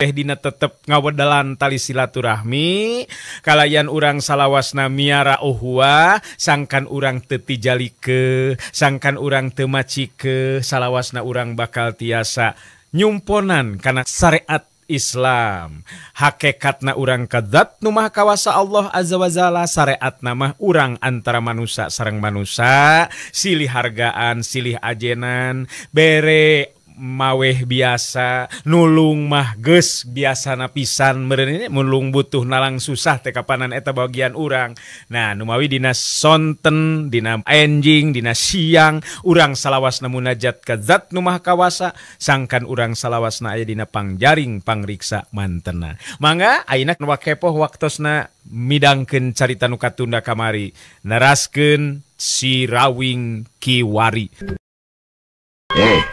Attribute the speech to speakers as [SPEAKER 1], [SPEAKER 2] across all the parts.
[SPEAKER 1] dina tetep ngawedalan tali silaturahmi kalayan urang salawasna miara uhwa sangkan urang teu tijalike sangkan urang teu macike salawasna urang bakal tiasa nyumponan kana syariat Islam hakikatna urang kadzat nu maha kawasa Allah azza wa jalla syariatna mah urang antara manusia sareng manusia silih hargaan silih ajenan bere maweh biasa nulung mah geus biasana pisan meureun mulung butuh nalang susah teh kapanan eta bagian urang. Nah nu mawi dina sonten dina enjing dina siang urang salawasna munajat ka zat nu maha kawasa sangkan urang salawasna aya dina pangjaring pangriksa mantena. Mangga ayeuna nu kepoh waktosna midangkeun carita nu katunda kamari naraskeun si Rawing Kiwari.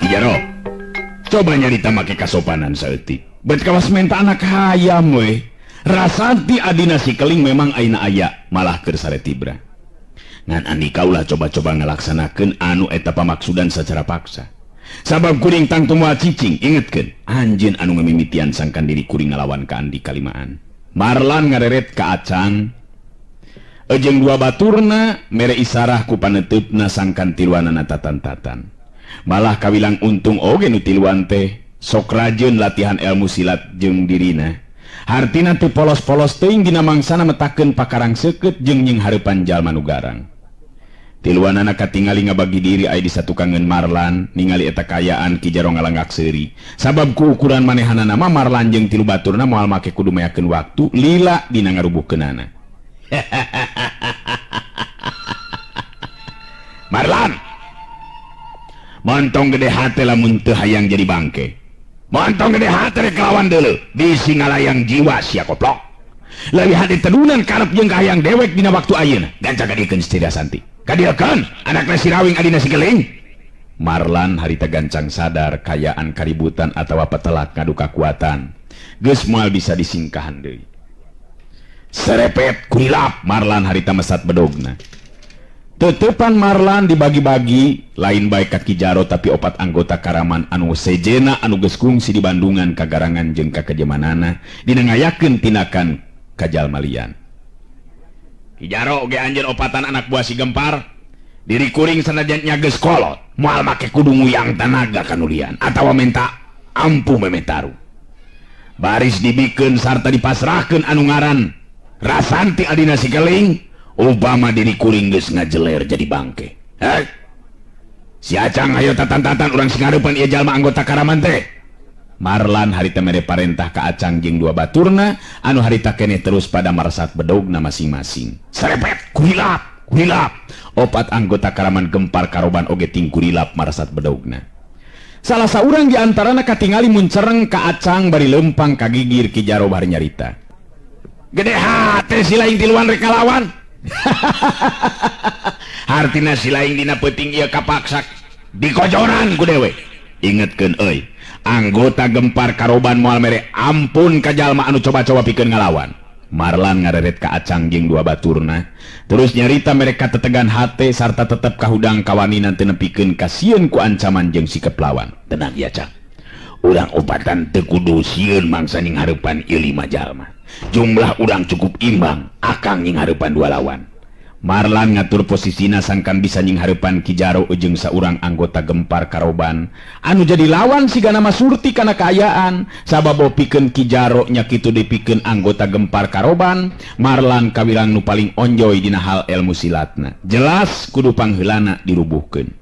[SPEAKER 2] Ki Jaro, coba nyarita make kasopanan saeutik. Bet kawas menta anak hayam we. Rasanti adina si keling memang aina aya, malah keur sare tibra. Ngan andi kaulah coba-coba ngalaksanakeun anu eta pamaksudan secara paksa. Sabab kuring tangtu moal cicing, ingetkeun, anjeun anu ngamimitian sangkan diri kuring ngalawan ka andi kalimaan. Marlan ngareret ka Acang. Ejeng dua baturna mere isarah ku paneteupna sangkan tiluanana tatan-tatan. Malah kawilang untung oge nu tiluan teh sok rajeun latihan ilmu silat jeung dirina. Hartina teu polos-polos teuing dina mangsana metakeun pakarang seukeut jeung nying hareupan jalma nu garang. Tiluanana katingali ngabagi diri aya di satukangeun Marlan ningali eta kayaan Ki Jaro ngalanggak seuri. Sabab ku ukuran manehanana mah Marlan jeung tilu baturna moal make kudu meyakeun waktu lila dina ngarubuhkeunana. Marlan, montong gede hati lamun teu hayang jadi bangke. Montong gede hati rek lawan deuleu bisi ngalayang jiwa sia koplok. Leuwih hade tedunan karep jeung kahayang dewek dina waktu ayeuna. Ganca gadiekeun Istri Santi. Kadiekeun anakna si Rawing adina si Keling. Marlan harita gancang sadar kayaan kaributan atawa petelak ngadu kakuatan geus moal bisa disingkahan deui. Serepet kurilap Marlan harita mesat bedogna. Tetepan Marlan dibagi-bagi lain baik ka Ki Jaro tapi opat anggota karaman anu sejena anu geus kungsi di Bandungan kagarangan jeung kakejemanana dina ngayakeun tindakan kajalmalian. Ki Jaro oge anjeun opatan anak buah si Gempar diri kuring sanajan nya geus kolot moal make kudu nguyang tanaga kanulian atawa menta ampuh memetaru. Baris dibikeun sarta dipasrahkeun anu ngaran Rasanti adina si Keling. Obama diri kuring geus ngajeler jadi bangke. Si Acang ayo tatan-tatan urang sing ngarepan ieu jalma anggota karaman teh. Marlan harita mere parentah ka Acang jeung dua baturna anu harita keneh terus pada marsat bedogna masing-masing. Serepet kurilap, kurilap. Opat anggota karaman Gempar karoban oge ting kurilap marsat bedogna. Salah saurang di antarana katingali muncereng ka Acang bari lempang ka gigir Ki Jaro bari nyarita. Gede hate si lain tiluan rek ngalawan. Hartina si lain dina peuting ieu kapaksak dikojoran ku dewe. Ingetkeun euy, anggota Gempar karoban moal mere ampun ka jalma anu coba-coba pikeun ngalawan. Marlan ngareret ka Acang jeung dua baturna terus nyarita mereka tetegan hate sarta tetep kahudang kawaninan teu nepikeun kasieun ku ancaman jeung sikep lawan. Tenang ya Cang, urang opatan teu kudu sieun mangsa ning hareupan ieu 5 jalma. Jumlah urang cukup imbang akang nying hareupan 2 lawan. Marlan ngatur posisina sangkan bisa nying hareupan Ki Jaro jeung saurang anggota Gempar karoban anu jadi lawan sigana masurti kana kaayaan sabab pikeun Ki Jaro nya kitu dipikeun anggota Gempar karoban. Marlan kawilang nu paling onjoy dina hal ilmu silatna jelas kudu pangheulana dirubuhkeun.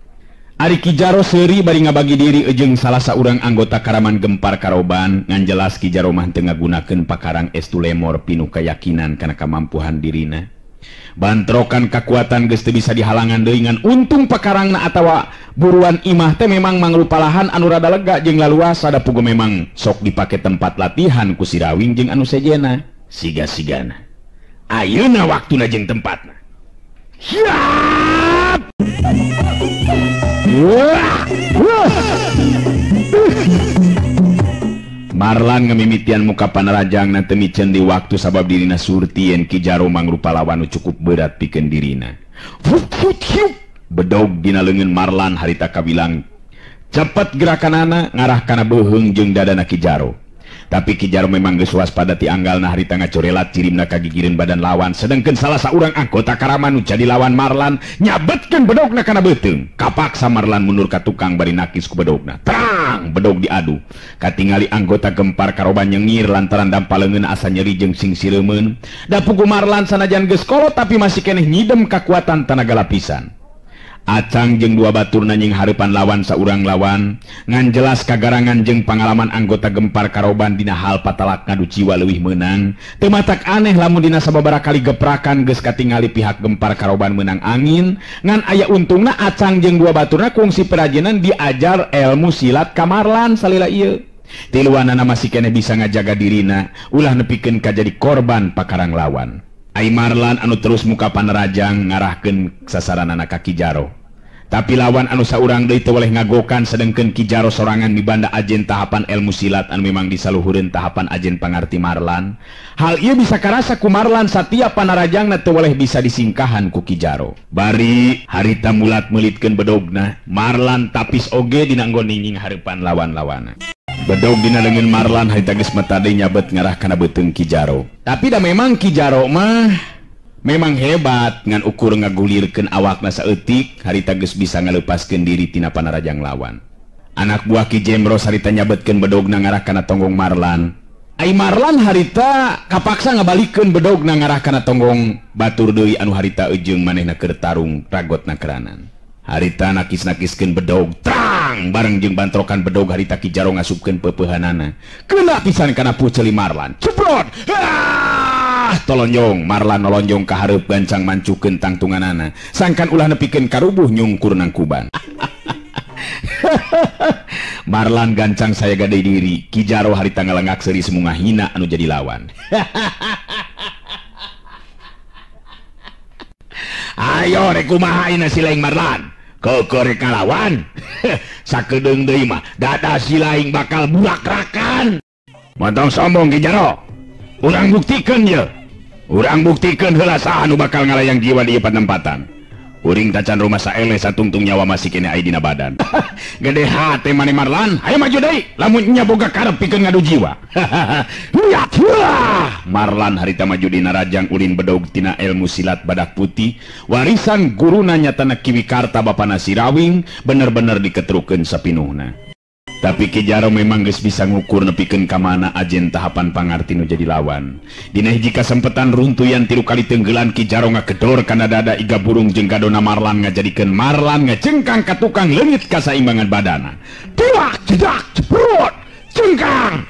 [SPEAKER 2] Ari Ki Jaro seuri bari ngabagi diri jeung salah saurang anggota karaman Gempar karoban ngan jelas Ki Jaro mah teu ngagunakeun pakarang estu lemor pinu keyakinan kana kamampuhan dirina. Bantrokan kakuatan geus teu bisa dihalangan deui ngan untung pakarangna atawa buruan imah teh memang mangrupa lahan anu rada lega jeung laluas sada puguh memang sok dipake tempat latihan ku si Rawing jeung anu sejena siga-sigana. Ayeuna waktuna jeung tempatna. Siap. Marlan ngamimitian muka panarajang na temicen di waktu sabab dirina surti yen Ki Jaro mangrupa lawan cukup berat pikeun dirina. Bedog dina leungeun Marlan harita kabilang cepet gerakanana ngarah kana beuheung jeung dadana Ki Jaro. Tapi Ki Jaro memang geus waspada ti anggalna harita ngacorelat cirimna kagigireun badan lawan, sedengkeun salah saurang anggota Karaman nu jadi lawan Marlan nyabetkeun bedogna kana beuteung. Kapaksa Marlan mundur ka tukang bari nakis ku bedogna. Terang bedog diadu. Katingali anggota Gempar Karoban nyengir lantaran dampaleungeun asa nyeri jeung sing sireumeun. Da pugu Marlan sanajan geus kolot tapi masih keneh nyidem kakuatan tenaga lapisan. Acang jeung dua baturna nying hareupan lawan saurang lawan ngan jelas kagarangan jeung pangalaman anggota Gempar Karoban dina hal patalak ngadu jiwa leuwih meunang. Teu matak aneh lamun dina sababaraha kali geprakan geus katingali pihak Gempar Karoban meunang angin ngan aya untungna Acang jeung dua baturna kungsi perajenan diajar ilmu silat ka Marlan salila ieu. Tiluanana masih keneh bisa ngajaga dirina ulah nepikeun ka jadi korban pakarang lawan. Ai Marlan anu terus muka panerajang ngarahkeun sasaranana ka Ki Jaro. Tapi lawan anu saurang deui teu boleh ngagokan sedengkeun Ki Jaro sorangan di banda ajen tahapan ilmu silat anu memang disaluhureun tahapan ajen pangarti Marlan. Hal ieu bisa karasa ku Marlan satia panarajangna teu boleh bisa disingkahan ku Ki Jaro. Bari harita mulat meulitkeun bedogna, Marlan tapis oge dina nggon ninging hareupan lawan-lawanna. Bedog dina leungeun Marlan harita geus meta deui nyabet ngarah kana beuteung Ki Jaro. Tapi da memang Ki Jaro mah memang hebat ngan ukur ngagulirkeun awakna saeutik harita geus bisa ngaleupaskeun diri tina panarajang lawan. Anak buah Ki Jemros harita nyabetkeun bedogna ngarah kana tonggong Marlan. Ai Marlan harita kapaksa ngabalikeun bedogna ngarah kana tonggong batur deui anu harita ejeung manehna keur tarung ragotna keranan. Harita nakis-nakiskeun bedog trang bareng jeung bantrokan bedog harita Ki Jaro ngasupkeun peupeuhanana. Keuna pisan kana puceuli Marlan. Ceprot. Tolonjong Marlan nolonjong ka hareup gancang mancukeun tangtunganana sangkan ulah nepikeun karubuh nyungkur nang kuban. Marlan gancang saya gadai diri Ki Jaro harita ngalengak seuri semunga hina anu jadi lawan. Ayo rek kumaha ayeuna si laing Marlan keukeurek ngalawan. Sakedeung deui mah dada si laing bakal burak-rakan. Montong sombong Ki Jaro, urang buktikeun ye. Urang buktikeun heula saha nu bakal ngalayang jiwa di panempatan. Uring tacan rumah saele satungtung nyawa masih kene aya dina badan. Gede hate mane Marlan, hayu maju deui lamun nya boga karep pikeun ngadu jiwa. Lihat Marlan harita maju dina rajang ulin bedog tina ilmu silat badak putih warisan guruna nyatana Ki Wikarta bapana Sirawing bener-bener diketerukeun sapinuhna. Tapi Ki Jaro memang geus bisa ngukur nepikeun ka mana ajen tahapan pangarti nu jadi lawan. Dina hiji kasempetan runtuyan 3 kali tenggelan Ki Jaro ngagedor kana dada iga burung jeung gadona Marlan ngajadikeun Marlan ngajengkang ka tukang leungit kasaimbangan badana. Tuak jedak ceprot jengkang.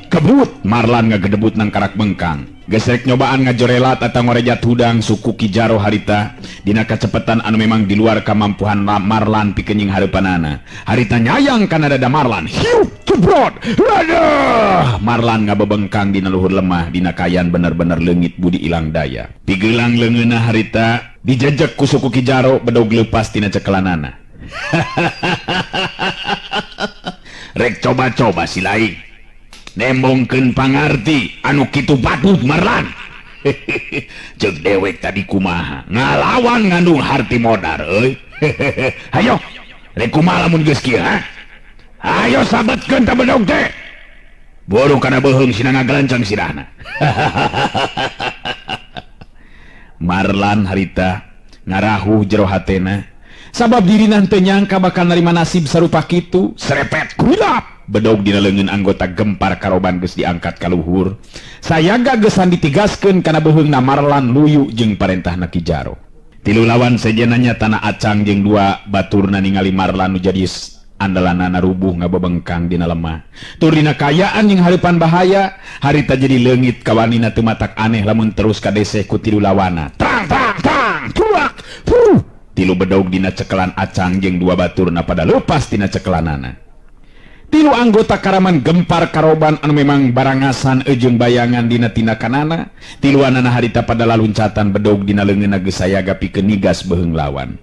[SPEAKER 2] Kebut Marlan ngagedebut nang karak bengkang. Gesek nyobaan ngajorelat atau ngorejat hudang suku Ki Jaro harita dina kacepetan anu memang di luar kamampuan Marlan pikeun nying hareupanana. Harita nyayang kana dada Marlan. Hiu ceprot. Aduh. Marlan ngabebengkang dina luhur lemah dina kayan bener-bener leungit budi ilang daya. Pigeulang leungeunna harita dijejek ku suku Ki Jaro bedog leupas tina cekelanana. Rek coba-coba si laing nembongkeun pangarti anu kitu patut Marlan. Ceuk dewek tadi kumaha ngalawan ngandung harti modar euy. Hayo rek kumaha lamun geus kieu ha. Hayo sabetkeun ta bedog teh. Boro kana beuheung sina ngagalancang sirahna. Marlan harita ngarahuh jero hatena sabab dirina teu nyangka bakal narima nasib sarupa kitu. Serepet kulap bedog dina leungeun anggota Gempar Karoban geus diangkat ka luhur. Sayaga geusan ditigaskeun kana beuheungna Marlan luyu jeung parentahna Ki Jaro. Tilu lawan sejenanya tanah Acang jeung dua baturna ningali Marlan nu jadi andalanana rubuh ngabebengkang dina lemah. Tur dina kayaan jeung hareupan bahaya harita jadi leungit kawanina teu matak aneh lamun terus kadeseh ku tilu lawanna. Tang tang tang tuak. Tilu bedog dina cekelan Acang jeung dua baturna pada leupas dina cekelanana. Tilu anggota Karaman Gempar Karoban anu memang barangasan ejeung bayangan dina tindakanana. Tiluanana harita pada laluncatan bedog dina leungeunna geus sayaga pikeun nigas beuheung lawan.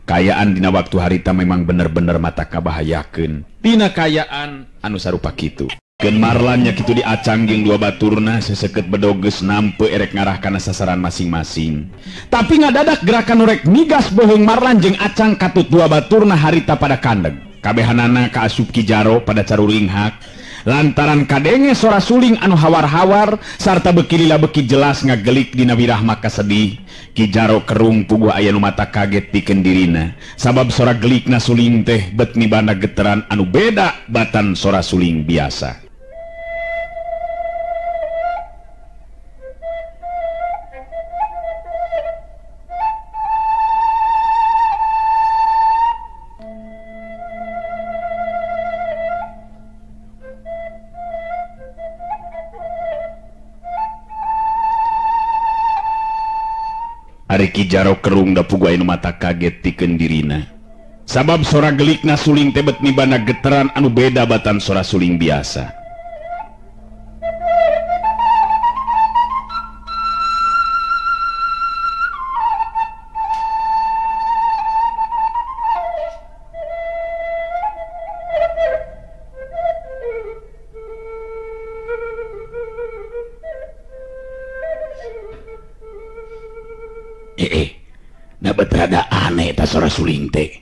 [SPEAKER 2] Kayaan dina waktu harita memang bener-bener mata kabahayakeun. Dina kayaan anu sarupa kitu. Marlannya gitu diacang jeung dua baturna seseket bedoges nampe erek ngarah kana sasaran masing-masing. Tapi ngadadak gerakan urek migas beheung Marlan jeung acang katut dua baturna harita pada kandeg. Kabehanana kaasup Ki Jaro pada caruring hak lantaran kadenge sora suling anu hawar-hawar sarta beki lila beki jelas ngagelik dina wirahma kasedih. Ki Jaro kerung puguh aya nu mata kaget pikeun dirina sabab sora gelikna suling teh bet mibanda geteran anu beda batan sora suling biasa. Ari Ki Jaro kerung da puguh anu mata kaget pikeun dirina sabab sora gelikna suling teh bet mibana geteran anu beda batan sora suling biasa. Dapat rada aneh ta sora suling teh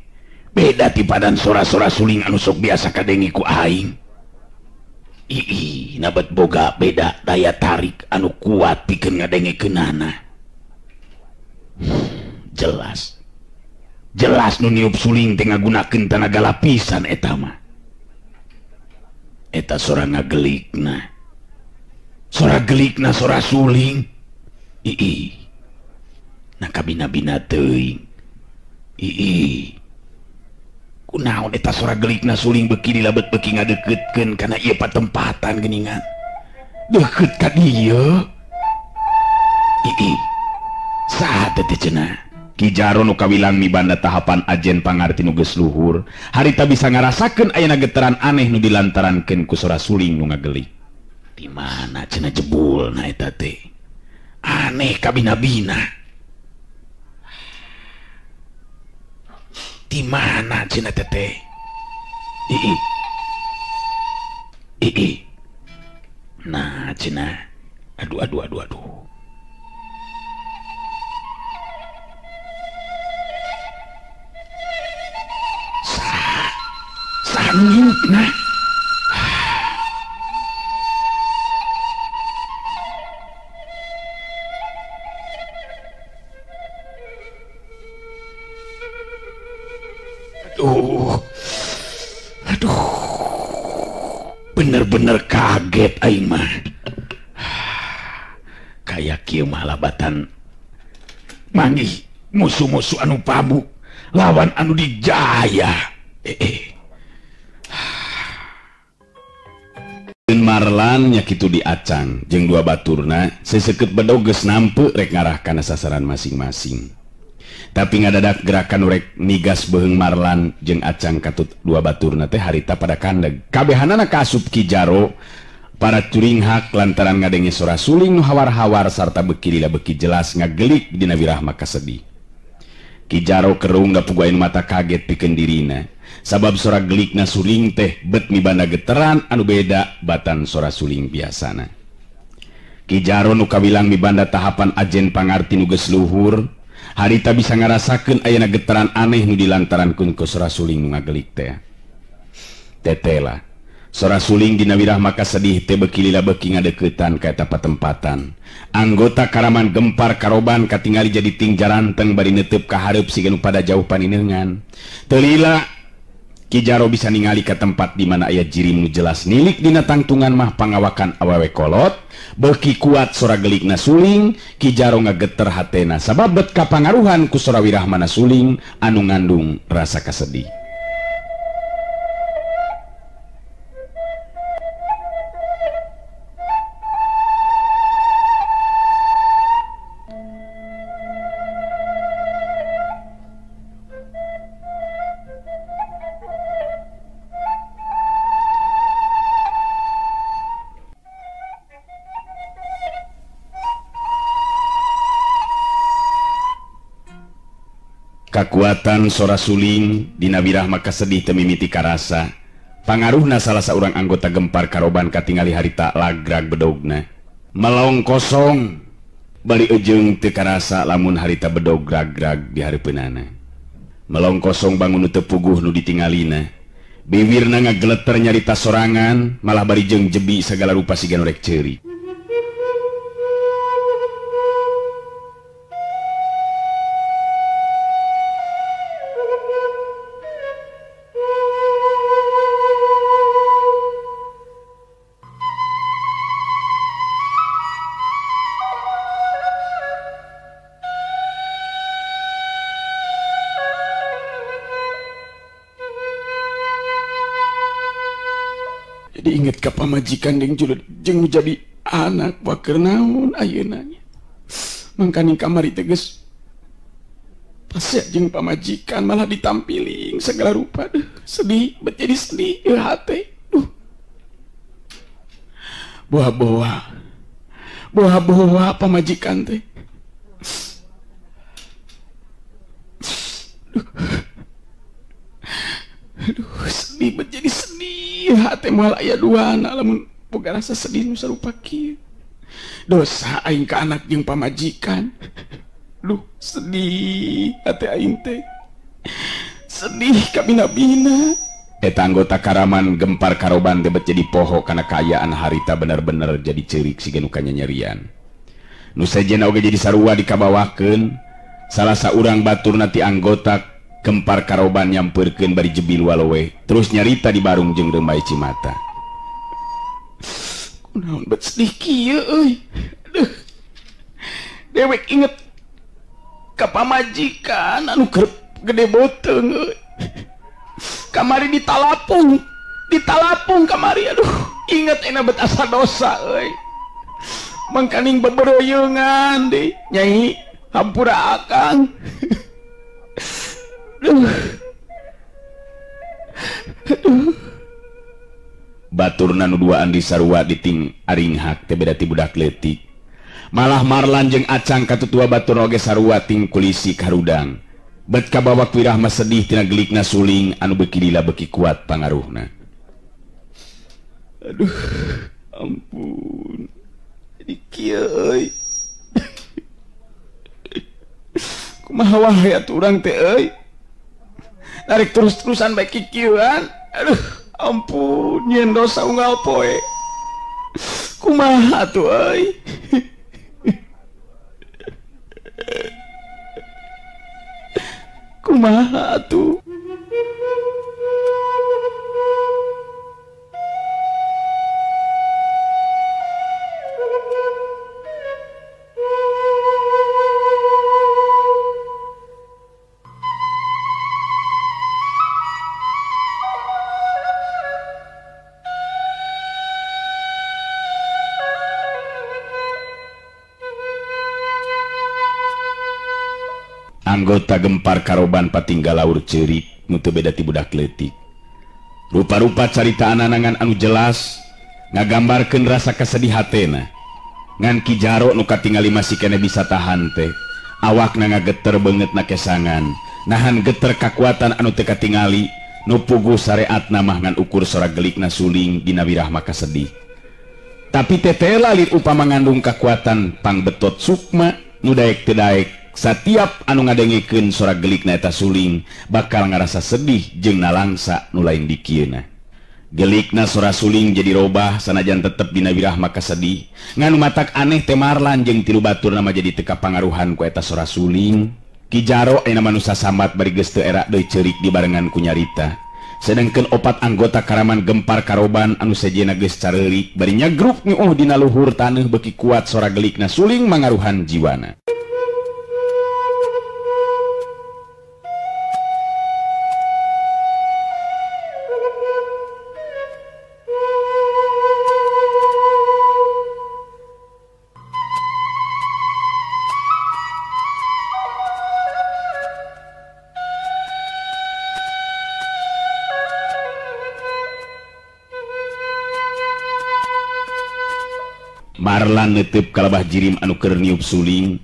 [SPEAKER 2] beda ti padan sora-sora suling anu sok biasa kadengi ku aing. Nabat boga beda daya tarik anu kuat pikeun ngadengekeunana. Jelas nu niup suling teh ngagunakeun tenaga lapisan eta mah. Eta sora ngagelikna sora suling. Nah kabina-bina teuing. Kunaon eta sora gelikna suling beki dilabet beki ngadeukeutkeun kana ieu patempatan geuningan. Deukeut ka dieu. Saha teh cenah? Ki Jaro nu kawilang mibanda tahapan ajen pangarti nu geus luhur, harita bisa ngarasakeun ayeuna geteran aneh nu dilantarankeun ku sora suling nu ngagelik. Di mana cenah jebulna eta teh? Aneh kabina-bina. Di mana cenah teteh? Nah cenah. Aduh. Sanyut nah. Aduh, bener-bener kaget aing mah. Kayak kieu mah labatan manggih musuh-musuh anu pabu lawan anu dijaya. Marlan nya kitu diacang jeung dua baturna seseukeut bedoges nampe rek ngarah kana sasaran masing-masing. Tapi ngadadak gerakan urek migas beheung Marlan jeung acang katut dua baturna teh harita pada kandeg. Kabehanana kaasup Ki Jaro para curing hak lantaran ngadenge sora suling nu hawar-hawar sarta beki lila beki jelas ngagelik dina wirahma kasedih. Ki Jaro kerung da puguh anu mata kaget pikeun dirina sabab sora gelikna suling teh bet mibanda geteran anu beda batan sora suling biasana. Ki Jaro nu kawilang mibanda tahapan ajen pangarti nu geus luhur, harita bisa ngarasakeun ayeuna geteran aneh nu dilantarankeun ku sora suling nu ngagelik teh. Tetela sora suling dina wirahma kasedih teh beki lila beki ngadeukeuttan ka eta patempatan. Anggota karaman gempar karoban katingali jadi ting jaranteng bari neuteup ka hareup siga nu pada jauh panineungan. Teu lila Ki Jaro bisa ningali ke tempat di mana aya jirim nu jelas nilik dina tangtungan mah pangawakan awewe kolot. Beuki kuat sora gelikna suling, Ki Jaro ngageter hatena sabab bet kapangaruhan ku sora wirahmana suling anu ngandung rasa kasedih. Kakuatan sora suling dina wirahma kasedih teu mimiti karasa Pangaruhna salah seorang anggota gempar karoban katingali harita lagrag bedogna. Melong kosong bali ujung teu karasa lamun harita bedog grag-grag di hareupeunana. Melong kosong bangun teu puguh nu ditingalina. Bibirna ngageleter nyarita sorangan, malah bari jeung jebi sagala rupa siga nu rek ceuri. Diinget ka pamajikan jeung julud jeung jadi anak bakeur naon ayeuna nya. Mangkaning kamari teges pasea jeung pamajikan malah ditampiling segala rupa. Sedih, bet jadi sedih hate. Boha-boha pamajikan teh. Sedih bet jadi sedih. Hati moal aya dua anak lamun boga rasa sedih nu sarupa kieu. Dosa aing ka anak jeung pamajikan. Sedih hati aing teh. Sedih ka bina-bina. Eta anggota karaman gempar karoban teh jadi poho kana kaayaan harita bener-bener jadi ceurik siga nu kanyanyerian. Nu sejenna oge jadi sarua dikabawakeun salah saurang baturna ti anggota gempar karoban nyampeurkeun bari jebil walowe terus nyarita di barung jeung Rembay Cimata. Kunaon bet sedih kieu euy. Dewek inget ka pamajikan anu kerep gede boteung euy. Kamari ditalapung kamari inget enak bet asa dosa euy. Mangkaning beberoyeungan deui Nyai hampura akang. Baturna nu duaan di sarua diting aringhak teh beda ti budak leutik. Malah Marlan jeung Acang katutua batur oge sarua ting kulisi karudang. Bet kabawak wirah mah sedih tina gelikna suling anu beuki lila beuki kuat pangaruhna. Ampun. Jadi kieu euy. Kumaha wae atuh urang teh euy. Tarik terus-terusan baik kikieuan. Ampun, nyen dosa unggal poe. Kumaha tuh euy? Kumaha tuh? Anggota gempar karoban patinggalaur ceurik nu teu beda ti budak leutik. Rupa-rupa carita anangan anu jelas ngagambarkeun rasa kasedih hatena. Ngan Ki Jaro nu katingali masih kene bisa tahan teh. Awakna ngageter beungeutna kesangan, nahan geter kakuatan anu teu katingali, nu puguh sareatna mah ngan ukur sora gelikna suling dina wirah maka sedih. Tapi teteh lalit upama ngandung kakuatan pangbetot sukma nu daek teu daek. Satiap anu ngadengikeun sora gelikna eta suling bakal ngarasa sedih jeung nalangsa nu lain di kieuna. Gelikna sora suling jadi robah sanajan tetep dina wirah maka sedih. Nganu matak aneh teh Marlan jeung tilu batur nama jadi teu kapangaruhan ku eta sora suling. Ki Jaro ayeuna manusa sambat bari geus teu era deui ceurik dibarengan ku nyarita. Sedengkeun opat anggota karaman gempar karoban anu sejenna geus careurik bari nyagruk nyuuh dina luhur taneuh beuki kuat sora gelikna suling mangaruhan jiwana. Marlan neuteup kalabah jirim anu keur niup suling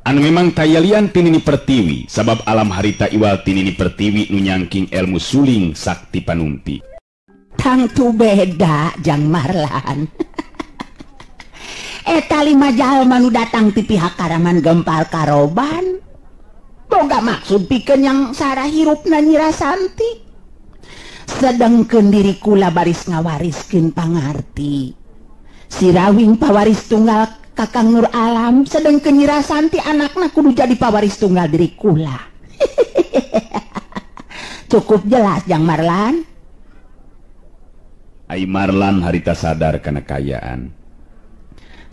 [SPEAKER 2] anu memang tayalian tinini pertiwi sabab alam harita iwal tinini pertiwi nu nyangking ilmu suling sakti panumpi.
[SPEAKER 3] tangtu beda Jang Marlan. Eta 5 jalma nu datang ti pihak Karaman Gempar Karoban boga maksud pikeun yang sarah hirupna Nyi Rasanti. Sedengkeun diri kula baris ngawariskeun pangarti. Si Rawing pawaris tunggal Kakang Nur Alam, sedengkeun Nyi Rasanti anakna kudu jadi pawaris tunggal diri kula. Cukup jelas Jang Marlan.
[SPEAKER 2] Ai Marlan harita sadar kana kayaan.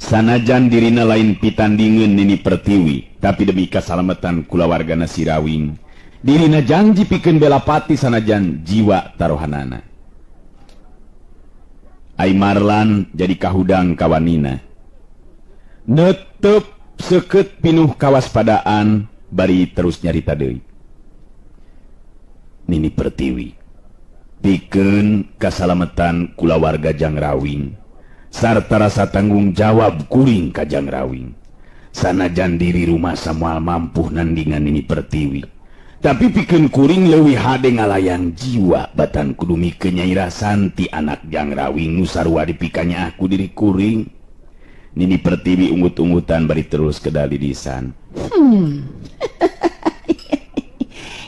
[SPEAKER 2] Sanajan dirina lain pitandingeun Nini Pertiwi, tapi demi kasalamatan kulawargana si Rawing, dirina janji pikeun bela pati sanajan jiwa taruhanana. Ai Marlan jadi kahudang kawanina. Netep seukeut pinuh kawaspadaan bari terus nyarita deui. Nini Pertiwi, pikeun kasalamatan kulawarga Jang Rawing sarta rasa tanggung jawab kuring ka Jang Rawing. Sanajan diri rumah samoal mampu nandingan Nini Pertiwi, tapi pikeun kuring leuwih hade ngalayang jiwa batan kudu mikeun Nyai Rasanti anak Jang Rawing nu sarua dipikanya aku diri kuring. Nini Pertiwi ungut-ungutan bari terus kedali disan.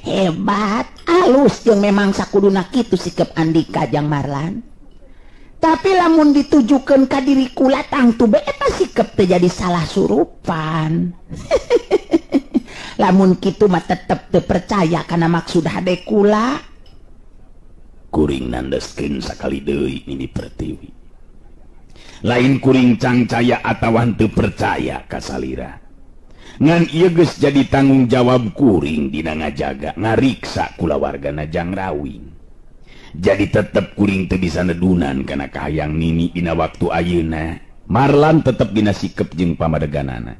[SPEAKER 3] Hebat, alus jeung memang sakuduna kitu sikep Andika Jang Marlan. Tapi lamun ditujukeun ka diri kula tangtu be eta sikep teu jadi salah surupan. Lamun kitu mah tetep teu percaya kana maksud hade kula.
[SPEAKER 2] Kuring nandeskeun sakali deui Nini Pertiwi. Lain kuring cangcaya atawa teu percaya ka salira. Ngan ieu geus jadi tanggung jawab kuring dina ngajaga ngariksa kulawargana Jang Rawing. Jadi tetep kuring teu bisa nedunan kana kahayang Nini dina waktu ayeuna. Marlan tetep dina sikep jeung pamadeganana.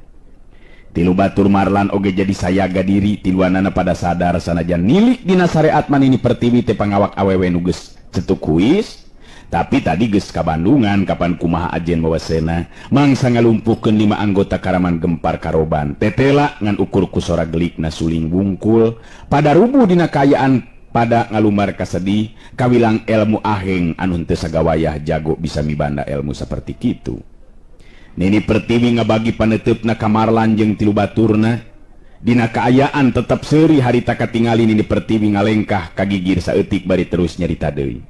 [SPEAKER 2] Tilu batur Marlan oge jadi sayaga diri tiluanana pada sadar sanajan nilik dina sareat Nini Pertiwi teh pangawak awewe nu geus cetuk kuis. Tapi tadi geus ka Bandungan kapan kumaha ajen wawasena mangsa ngalumpuhkeun 5 anggota Karaman Gempar Karoban. Tetela ngan ukur kusora gelikna suling wungkul pada rubuh dina kayaan pada ngalumar kasedih kawilang ilmu aheng anu teu sagawayah jago bisa mibanda ilmu saperti kitu. Nini Pertiwi ngabagi paneteupna ka Marlan jeung tilu baturna. Dina kaayaan tetep seuri harita katingali Nini Pertiwi ngalengkah kagigir saeutik bari terus nyarita deui.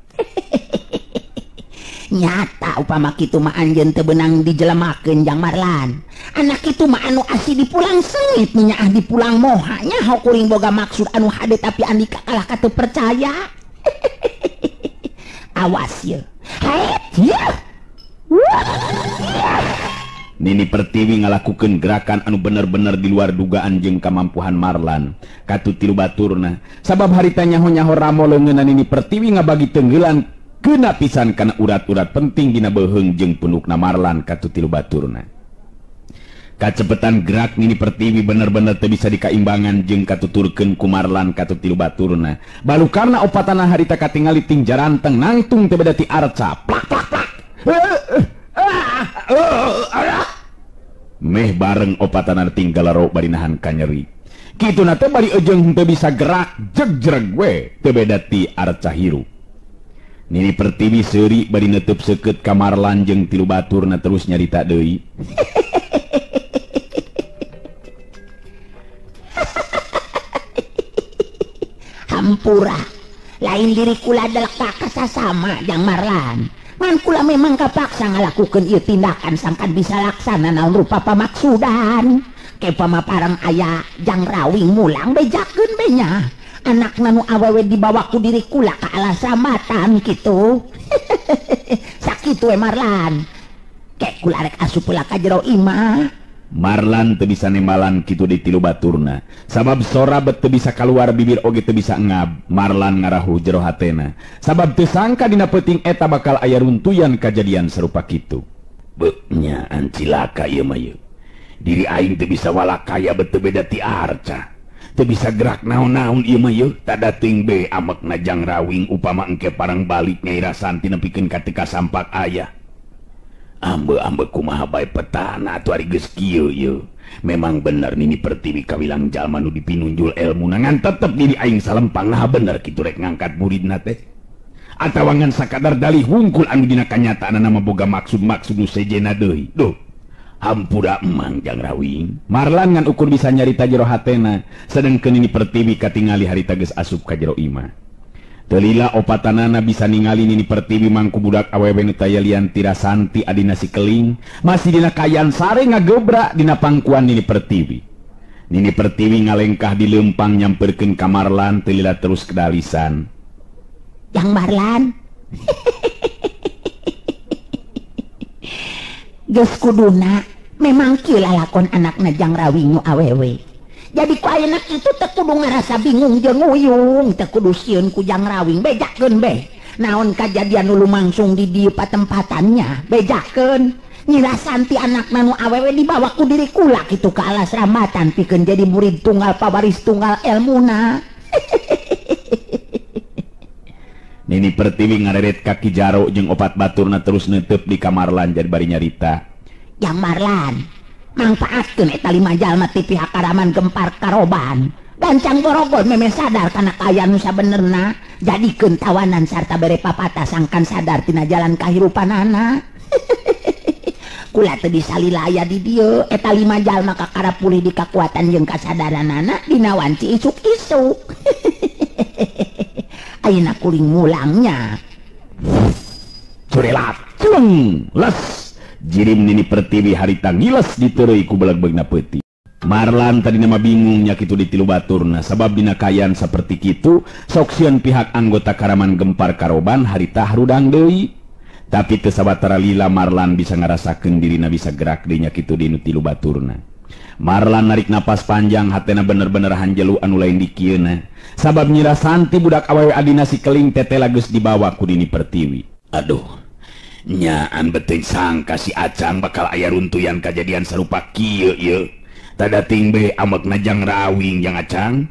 [SPEAKER 3] Nyata upama kitu mah anjeun teu beunang dijelemakeun Jang Marlan. Anak kitu mah anu asli dipulang sengit nya dipulang moha nyaho kuring boga maksud anu hade tapi Andika kalah ka teu percaya. Awas ye.
[SPEAKER 2] Nini Pertiwi ngalakukeun gerakan anu bener-bener di luar dugaan jeung kamampuhan Marlan katu tilu baturna. Sabab harita nyaho-nyaho ramo leungeunna Nini Pertiwi ngabagi tenggelan kena pisan kana urat-urat penting dina beuheung jeung punukna Marlan katu tilu baturna. Kacepetan gerak Nini Pertiwi bener-bener teu bisa dikaimbangan jeung katuturkeun ku Marlan katu tilu baturna. Balukarna opatana harita katingali ting jaranteng nangtung teu beda ti arca. Plak plak plak. Meh bareng opatana tinggalaro bari nahan kanyeri. Kituna teh bari ejeung teu bisa gerak jegreg we teu beda ti arca hirup. Nini Pertiwi seuri bari neutup seukeut ka Marlan jeung tilu baturna terus nyarita deui.
[SPEAKER 3] Hampura, lain diri kula delek ka sasama Jang Marlan. Man kula memang kapaksa ngalakukeun ieu tindakan sangkan bisa laksana naon rupa pamaksudan. Ke pamaparang aya Jang Rawing mulang bejakeun be nya. Anak nanu awewe dibawa ku diri kula ka alasambatan gitu. Sakitu we Marlan. Kek kula rek asup heula ka jero imah.
[SPEAKER 2] Marlan teu bisa nembalan kitu di tilu baturna. Sabab sora bet teu bisa kaluar bibir oge teu bisa ngab. Marlan ngarahu jero hatena. Sabab teu sangka dina peuting eta bakal aya runtuyan kajadian sarupa kitu. Beuk nya an cilaka ieu mah ieu. Diri aing teu bisa walakaya bet teu beda ti arca. Teu bisa gerak naon-naon ieu mah ieu. Tada teuing be amekna Jang Rawing upama engke parang balik Nyai Rasanti nepikeun ka teu kasampak aya. Ambe-ambe kumaha bae petana atuh ari geus kieu ieu. Memang bener Nini Pertiwi kawilang jalma nu dipinunjul elmuna ngan tetep diri aing salempang nah bener kitu rek ngangkat muridna teh. atawangan sakadar dalih hungkul anu dina kanyataan nama boga maksud-maksud nu sejena deui. Duh, hampura emang Jang Rawing. Marlan ngan ukur bisa nyarita jero hatena, sedengkeun ini Pertiwi katingali harita geus asup ka jero imah. Teu lila opatanana bisa ningali Nini Pertiwi mangku budak awewe nu taya lian Tirasanti adina si keling, masih dina kayaan sare ngagebrak dina pangkuan Nini Pertiwi. Nini Pertiwi ngalengkah di lempang nyamperkeun ka Marlan teu lila terus kedalisan.
[SPEAKER 3] Yang Marlan geus kuduna memang kieu lalakon anakna Jang Rawing nu awewe. Jadi ku ayeuna kitu teu kudu ngarasa bingung jeung uyung, teu kudu sieun ku Jang Rawing, bejakeun be. Naon kajadian nu lumangsung di dieu patempatannya, bejakeun. Nyirasanti anakna nu awewe dibawa ku diri kula kitu ka alas rambatan pikeun jadi murid tunggal pabaris tunggal elmuna.
[SPEAKER 2] Nini Pertiwi ngareret kaki jaro jeung opat baturna terus neuteup di Marlan jadi bari nyarita.
[SPEAKER 3] Yang Marlan, mangpaatkeun eta 5 jalma ti pihak Karaman Gempar Karoban. Gancang Borogod meme sadar kana kaayaan nu sabenerna, jadikeun tawanan sarta bere papata sangkan sadar tina jalan kahirupanana. Kula teu disalila aya di dieu, eta 5 jalma kakara pulih di kakuatan jeung kasadaranana dina wanci isuk-isuk. Ayeuna kuring mulangnya.
[SPEAKER 2] Surelat, celeng, les. Jirim Nini Pertiwi harita ngiles diteureuy ku beleg-belegna peuti. Marlan tadi nama bingung nya kitu di tilu baturna sabab dina kayaan saperti kitu sok sieun pihak anggota Karaman Gempar Karoban harita harudang deui. Tapi teu sabatara lila Marlan bisa ngarasakeun dirina bisa gerak deui nya kitu di nu tilu baturna. Marlan narik napas panjang, hatena bener-bener hanjelu anu lain di kieuna. Sabab Nyirasanti budak awewe adina si keling tetela geus dibawa ku Nini Pertiwi. Aduh, nyaan beuteung sangka si Acang bakal aya runtuyan kajadian sarupa kieu ieu. Tadating be amekna Jang Rawing Jang Acang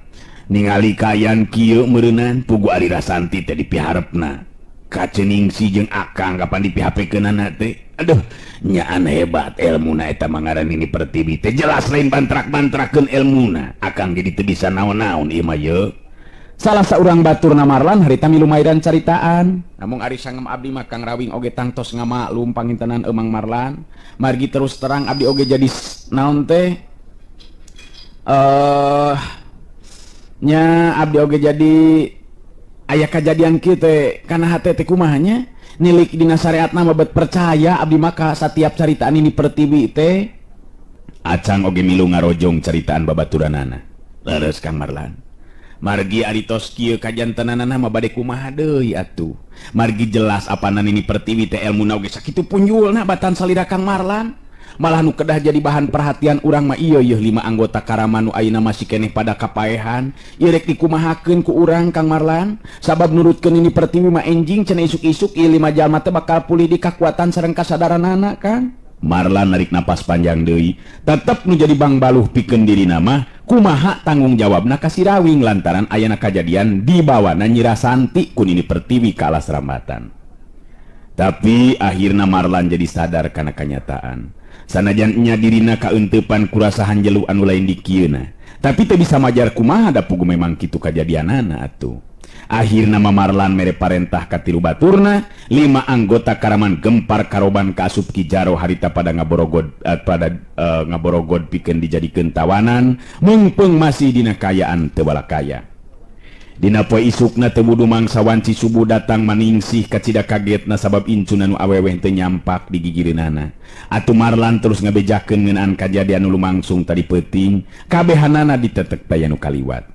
[SPEAKER 2] ningali kayan kieu meureunan pugu ari Rasanti teh dipiharepna. Kaceningsi jeung Akang kapan dipihapekeunana teh. Aduh, nyaan hebat elmuna eta mangaran Nini Pertiwi teh jelas lain bantrak-bantrakeun elmuna. Akang jadi teu bisa naon-naon ieu mah ye. Salah saurang baturna Marlan harita milu maidan caritaan. Namun ari sangem abdi mah Kang Rawing oge tangtos ngamaklum pangintenan Emang Marlan. Margi terus terang abdi oge jadi naon teh? Nya abdi oge jadi aya kajadian kieu teh kana hate teh kumaha nya? Nilik dina syariatna mah bet percaya abdi maka setiap caritaan Nini Pertiwi teh Acang oge milu ngarojong caritaan babaturanana. Leres Kang Marlan. Margi aritos kieu kajantenanana mah bade kumaha deui atuh. Margi jelas apana Nini Pertiwi teh elmuna oge sakitu punjulna batan salira Kang Marlan. Malah nu kedah jadi bahan perhatian urang mah ieu 5 anggota Karaman nu ayeuna masih keneh pada kapaehan. Ieu rek dikumahakeun ku urang Kang Marlan. Sabab nurutkeun Nini Pertiwi mah enjing cenah isuk-isuk ieu 5 jalma teh bakal pulih di kakuatan sareng kasadaranana Kang. Marlan narik napas panjang deui. Tetep nu jadi bang baluh pikeun dirina mah kumaha tanggung jawabna ka si Rawing lantaran ayana kajadian dibawana Nyirasanti ku Nini Pertiwi ka alas rambatan. Tapi akhirna Marlan jadi sadar kana kenyataan. Sanajan nya dirina kaeuntepan kurasa hanjelu anu lain di kieuna. Tapi teu bisa majar kumaha da pugu memang kitu kajadianana atuh. Akhirna Marlan mere parentah ka tilu baturna, 5 anggota Karaman Gempar Karoban kaasup Ki Jaro harita pada ngaborogod pikeun dijadikeun tawanan, mengpeung masih dina kayaan teu bala kaya. Dina poe isukna teu budu mangsa wanci subuh datang maningsih kacida kagetna sabab incuna nu aweweh teu nyampak di gigireunana. Atuh Marlan terus ngabejakeun ngeunaan kajadian nu lumangsung tadi peuting, kabehanana ditetek daya nu kaliwat.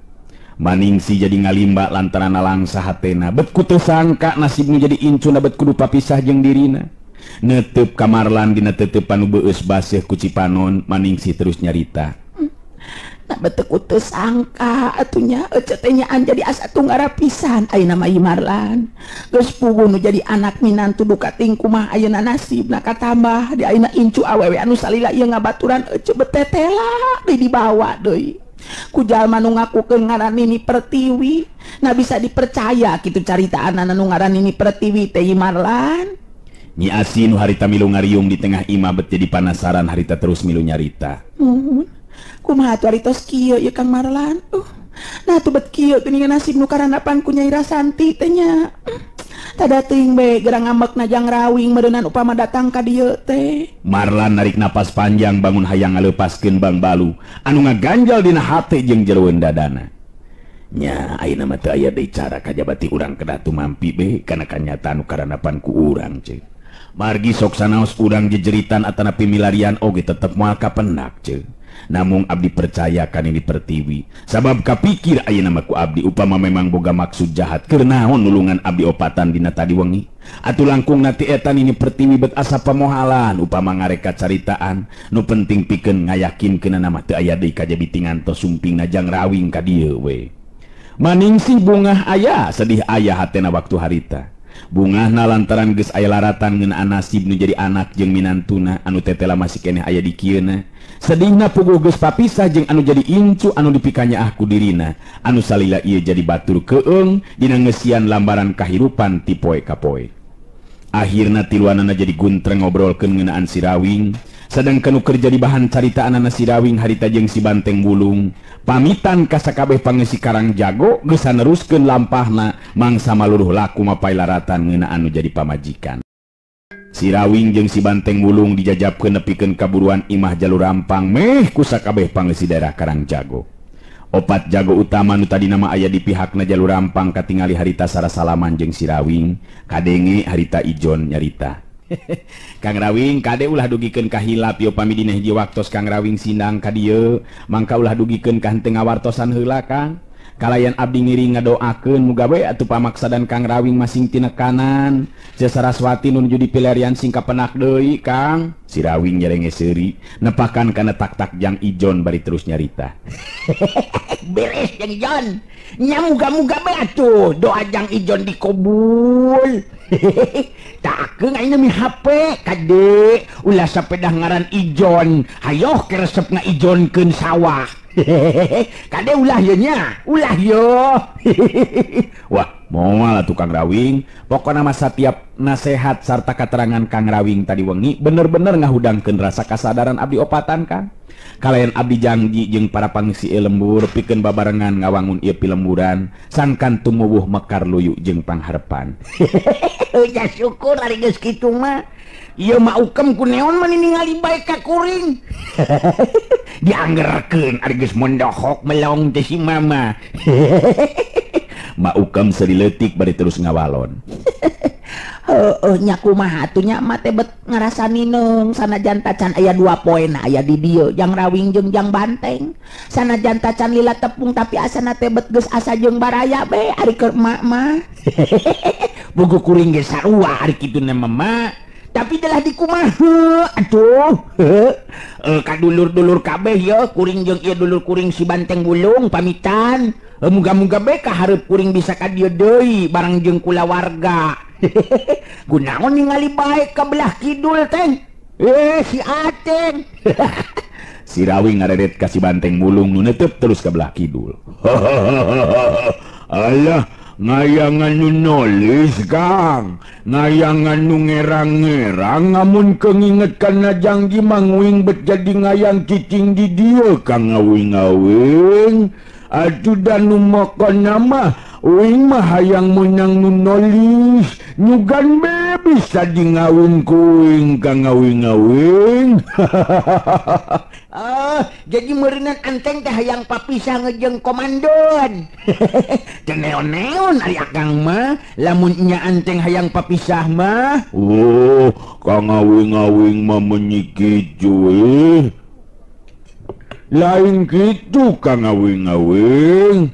[SPEAKER 2] Maningsi jadi ngalimba lantaran langsa hatena, bet ku teu sangka nasibna jadi incuna bet kudu papisah jeung dirina. Neuteub ka Marlan dina teteupan nu beueus baseuh ku Cipanon, Maningsi terus nyarita.
[SPEAKER 3] Nah betul ku teu sangka atunya ece teh nyaan jadi asa tunggara pisan ayeuna mah ieu Marlan. Geus puguh nu jadi anak minantu duka ting kumaha ayeuna nasibna katambah di ayeuna incu awewe anu salila ieu ngabaturan ece betetela dibawa deui. Ku jalma nu ngakukeun ngaran Nini Pertiwi, nah bisa dipercaya kitu caritaan nu ngaran Nini Pertiwi teh Marlan.
[SPEAKER 2] Nyi Asi nu harita milu ngariung di tengah imah bet jadi panasaran harita terus milu nyarita.
[SPEAKER 3] Kumaha atuh aritos kieu ieu Kang Marlan? Nah tuh bet kieu geuningan nasib nu karanapan ku Nyai Rasanti teh nya. tada teuing be gerang ngambek najang rawing meureunan upama datang ka dieu teh.
[SPEAKER 2] Marlan narik napas panjang bangun hayang ngalepaskeun Bang Balu anu ngaganjal dina hate jeung jeroen dadana. Nya ayeuna mah teu aya deui cara kajabati urang kedah tumampi be kana kanyataan nu karanapan ku urang ceuk. Margi sok sanaos urang jejeritan atanapi milarian oge tetep moal kapendak ceuk. Namung abdi percaya kan ini pertiwi sabab kapikir ayeuna mah ku abdi upama memang boga maksud jahat keur naon nulungan abdi opatan dina tadi wengi atuh langkung nati eta ini pertiwi bet asa pamohalan upama ngarekat caritaan nu penting pikeun ngayakinkeun nama teu aya deui kajabi ngantos sumping najang rawing ka dieu we. Maningsih bungah aya sedih aya hatena waktu harita bungahna lantaran geus aya laratan ngeunaan nasib nu jadi anak jeung minantuna anu tetela masih keneh aya di kieuna. Sedihna puguh geus papisah jeung anu jadi incu anu dipikanya ku dirina anu salila ieu jadi batur keung dina ngeusian lambaran kahirupan ti poe ka poe. Akhirna tiluanana jadi guntreng ngobrolkeun ngeunaan si Rawing sedangkan nu keur jadi bahan caritaanana si Rawing harita jeung si Banteng Bulung pamitan ka sakabeh pangeus si Karang Jago geus saneruskeun lampahna mangsa maluruh laku mapai laratan ngeunaan anu jadi pamajikan. Si Rawing jeung si Banteng Bulung dijajabkeun nepikeun kaburuan imah jalur rampang meh ku sakabeh pangeus daerah Karang Jago. Opat jago utama nu tadi nama aya di pihakna jalur rampang katingali harita sarasalaman jeung si Rawing kadenge harita ijon nyarita. Kang Rawing kade ulah dugikeun ka hilap yo pami dina hiji waktos Kang Rawing sindang ka dieu mangka ulah dugikeun ka henteu ngawartosan heula Kang. Kalayan abdi ngiring ngadoakeun muga we atuh pamaksadan Kang Rawing masing tina kanan Cia Saraswati nuju dipilarian sing kapenak deui Kang. Si Rawing nyerenge seuri nepakan kana tak-tak jang ijon bari terus nyarita.
[SPEAKER 3] Beres jang ijon nya muga-muga be atuh doa jang ijon dikabul. Takeung ayeuna mi HP kade ulah sapedah ngaran ijon hayoh keresep ngaijonkeun sawah. Kade ulah ye nya ulah yo.
[SPEAKER 2] Wah moal atuh Kang Rawing pokona mah satiap nasehat sarta katerangan Kang Rawing tadi wengi bener-bener ngahudangkeun rasa kasadaran abdi opatan Kang. Kalayan abdi janji jeung para pangsi lembur pikeun babarengan ngawangun ieu pilemburan sangkan tumuwuh mekar luyu jeung pangharepan.
[SPEAKER 3] Ya syukur ari geus kitu mah. Ieu mah ukem ku neon mah ningali bae ka kuring. Dianggerkeun ari geus mondohok melong teh si mama.
[SPEAKER 2] Ma ukem serileutik bari terus ngawalon.
[SPEAKER 3] Nya kumaha atuh nya mah teh bet ngarasani neung sanajan tacan aya 2 poena aya di dieu jang Rawing jeung jang Banteng. Sanajan tacan lila tepung tapi asana teh bet geus asa jeung baraya be ari keur emak mah. Bogo kuring ge sarua ari kitu na mama. Tapi telah dikumaha atuh. Kadulur-dulur kabeh ya kuring jeung ieu dulur kuring si Banteng Bulung pamitan. Muga-muga be kahareup kuring bisa ka dieu deui bareng jeung kulawarga. Kunaon ningali bae ka belah kidul teh. Si Ateng.
[SPEAKER 2] Si Rawing ngaredet ka si Banteng Bulung nu neuteup terus ka belah kidul. Alah ngayangan nu nulis Kang ngayangan nu ngerang-ngerang ngamun keunginget kana janji mangwing bet jadi ngayang cicing di dieu Kang ngawing-ngawing atuh dan nu makona mah uing mah hayang menang nu nulis nyugan be bisa di ngawin kuing Kang ngawing-ngawing.
[SPEAKER 3] Jadi meureunan Anteng teh hayang papisah ngejeng komandon. Teu neon-neon ari akang mah lamun nya Anteng hayang papisah mah.
[SPEAKER 2] Oh, Kang ngawing-ngawing mah menyikitu lain gitu Kang ngawing-ngawing.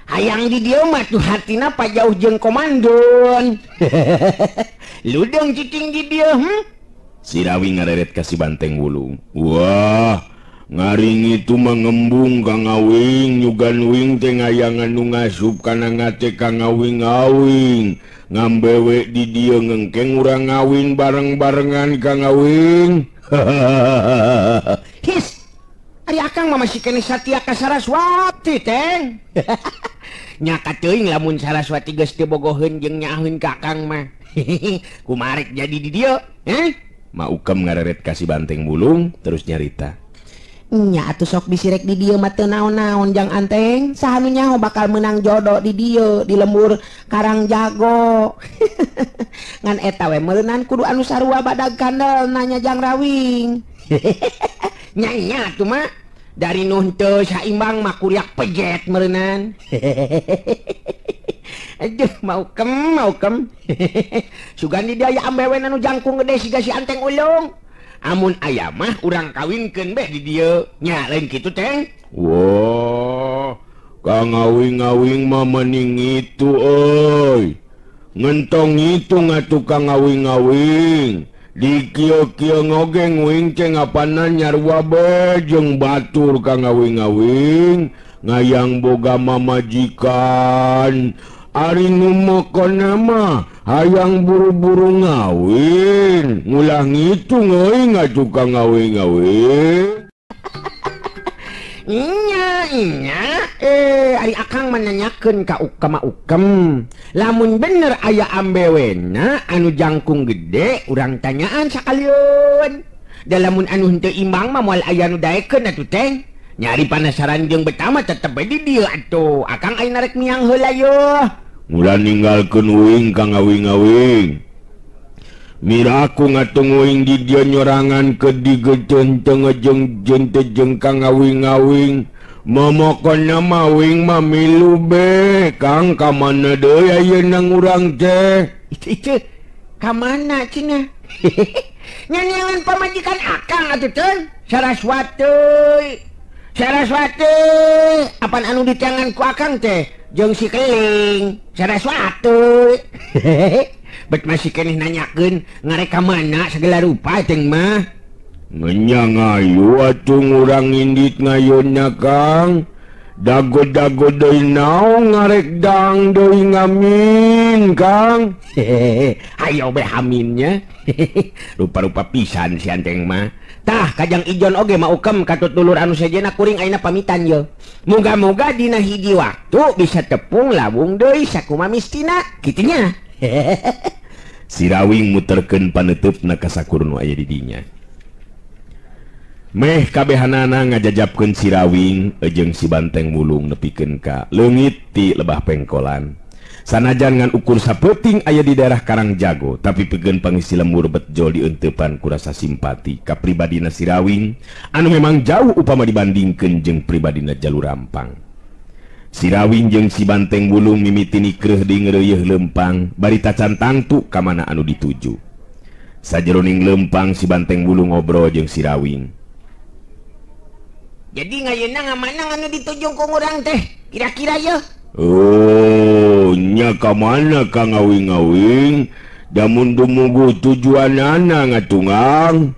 [SPEAKER 3] Hayang di dieu mah tuh hatina pa jauh jeung komandon. Ludeng cicing di dieu
[SPEAKER 2] Si Rawing ngareret ka si Banteng Bulung. Wah, ngaring itu mengembung Kang Ngawing nyugan wing teh ngayangan nu ngasup kana ngate Kang ngawing-ngawing. Ngambewe di dieu ngengkeng urang ngawing bareng-barengan Kang Ngawing.
[SPEAKER 3] His. Ari akang mah masih kene satia ka Saraswati teh. Nyaka teuing lamun Saraswati geus teu bogoheun jeung nyaheun ka akang mah. Kumarik jadi di dieu,
[SPEAKER 2] Ma ukem ngareret ka si Banteng Bulung terus nyarita.
[SPEAKER 3] nya atuh sok bisirek di dieu mah teu naon-naon jang Anteng, saha nu nyaho bakal menang jodoh di dieu di lembur Karang Jago. Ngan eta we meuleunan kudu anu sarua badag kandel nanya jang Rawing. Nya tuh mah dari nuh teu saimbang mah kuriak pejet meuleunan. Aduh mau kem sugan di dia ambewen anu jangkung gede siga si Anteng ulung. Amun aya mah urang kawinkeun beh di dieu nya lain kitu teh.
[SPEAKER 2] Wah, Kang ngawing-ngawing mah mending itu euy. Ngentong itu ngatu Kang ngawing-ngawing. Di kieu-kieu ngoge nguing ceng apana nyarua be jeung batur Kang ngawing-ngawing. Ngayang boga mamajikan. Ari ngumokonna mah hayang buru-buru ngawin. Ngulah ngitung euy ngatu Kang ngawing-ngawing.
[SPEAKER 3] Nya ari akang menanyakeun ka ukam lamun bener aya ambewena anu jangkung gede urang tanyaan sakalian da lamun anu henteu imbang mah moal aya nu daekeun atuh teh nyari panasaran jeung betama tetep di dieu atuh akang ayeuna rek miang heula yeuh
[SPEAKER 2] Mula ninggalkeun uing Kang ngawing-ngawing. Mira aku ngatung uing di dia nyorangan ke digejen tengejeng jeng Kang ngawing-ngawing. Momokon nama uing mah milu be Kang kamana deui ayeuna urang teh.
[SPEAKER 3] Itu kamana cenah? Nyanyian pamajikan akang atuh teh Saraswati. Apaan anu di tangan ku akang teh jeung si Keling Saraswati. Bet masih keneh nanyakeun ngarek ka mana segala rupa teh mah.
[SPEAKER 2] Ngenyang ayu atuh urang indit ngayunna Kang. Dago-dago deui naon ngarek dang deui ngamin Kang.
[SPEAKER 3] Ayo be haminnya. Rupa-rupa pisan si Anteng mah. Tah kajang ijon oge mah ukem katutulur anu sejenna kuring ayeuna pamitan ye. Muga-muga dina hiji waktu bisa tepung labung deui sakumaha mistina kitu nya.
[SPEAKER 2] Si Rawing muterkeun paneutupna ka sakurun aya di dinya. Meh kabehanana ngajajabkeun si Rawing jeung si Banteng Wulung nepikeun ka leungit ti lebah pengkolan. Sanajan ngan ukur sapeuting aya di daerah Karang Jago, tapi peugeun pangisi lembur betjol dieunteupan ku rasa simpati ka pribadina si Rawing anu memang jauh upama dibandingkeun jeung pribadina Jalur Rampang. Si Rawing jeung si Banteng Wulung mimiti nikreuh di ngeureuyeuh leumpang bari tacan tangtu ka mana anu dituju. Sajeroning leumpang si Banteng Wulung ngobrol jeung si Rawing.
[SPEAKER 3] Jadi ngayeuna ngamanang anu dituju ku urang teh kira-kira ye?
[SPEAKER 2] Oh, nya ka mana Kang ngawing-ngawing? Damun dumugu tujuanana ngatungang.